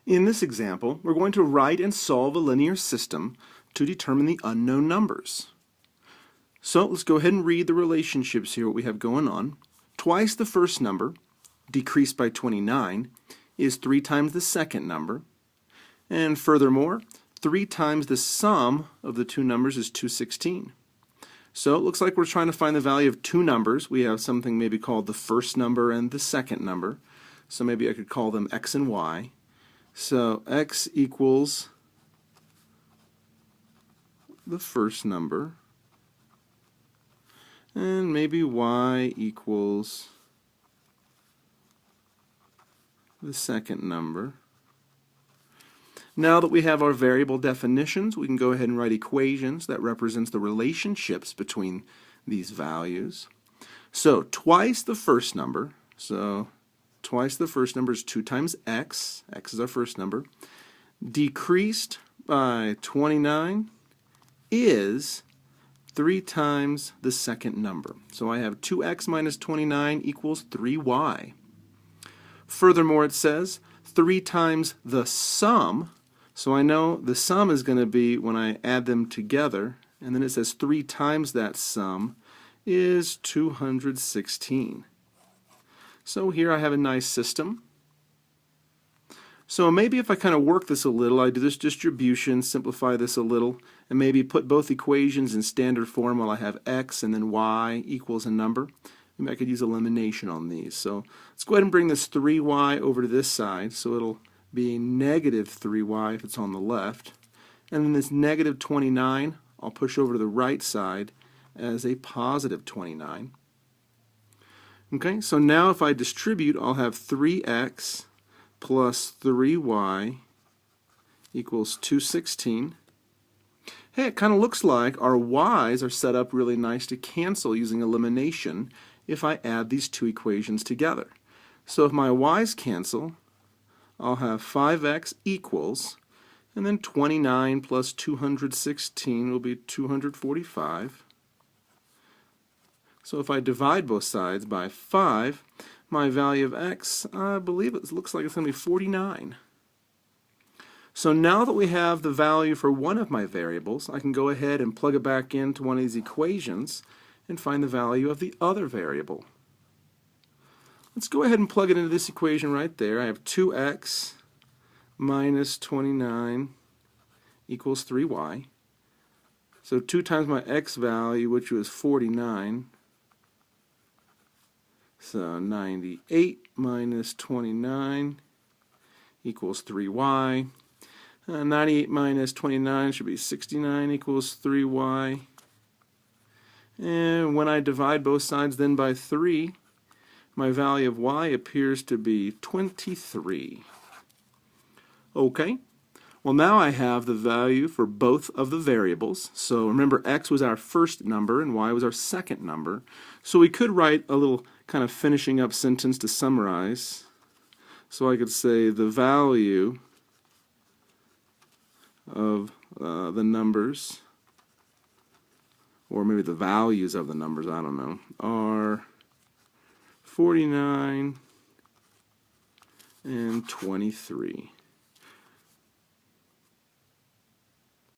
In this example, we're going to write and solve a linear system to determine the unknown numbers. So let's go ahead and read the relationships here, what we have going on. Twice the first number, decreased by 29, is 3 times the second number. And furthermore, 3 times the sum of the two numbers is 216. So it looks like we're trying to find the value of two numbers. We have something maybe called the first number and the second number. So maybe I could call them x and y. So x equals the first number, and maybe y equals the second number. Now that we have our variable definitions, we can go ahead and write equations that represents the relationships between these values. So twice the first number, twice the first number is 2 times x. X is our first number. Decreased by 29 is 3 times the second number. So I have 2x minus 29 equals 3y. Furthermore, it says 3 times the sum. So I know the sum is going to be when I add them together. And then it says 3 times that sum is 216. So here I have a nice system. So maybe if I kind of work this a little, I do this distribution, simplify this a little, and maybe put both equations in standard form while I have x and then y equals a number. Maybe I could use elimination on these. So let's go ahead and bring this 3y over to this side. So it'll be negative 3y if it's on the left. And then this negative 29, I'll push over to the right side as a positive 29. Okay, so now if I distribute, I'll have 3x plus 3y equals 216. Hey, it kind of looks like our y's are set up really nice to cancel using elimination if I add these two equations together. So if my y's cancel, I'll have 5x equals, and then 29 plus 216 will be 245. So if I divide both sides by 5, my value of x, I believe it looks like it's going to be 49. So now that we have the value for one of my variables, I can go ahead and plug it back into one of these equations and find the value of the other variable. Let's go ahead and plug it into this equation right there. I have 2x minus 29 equals 3y. So 2 times my x value, which was 49. So 98 minus 29 equals 3y. 98 minus 29 should be 69 equals 3y. And when I divide both sides then by 3, my value of y appears to be 23. Okay, well now I have the value for both of the variables. So remember, x was our first number and y was our second number. So we could write a little kind of finishing up sentence to summarize. So I could say the value of the numbers, or maybe the values of the numbers, I don't know, are 49 and 23.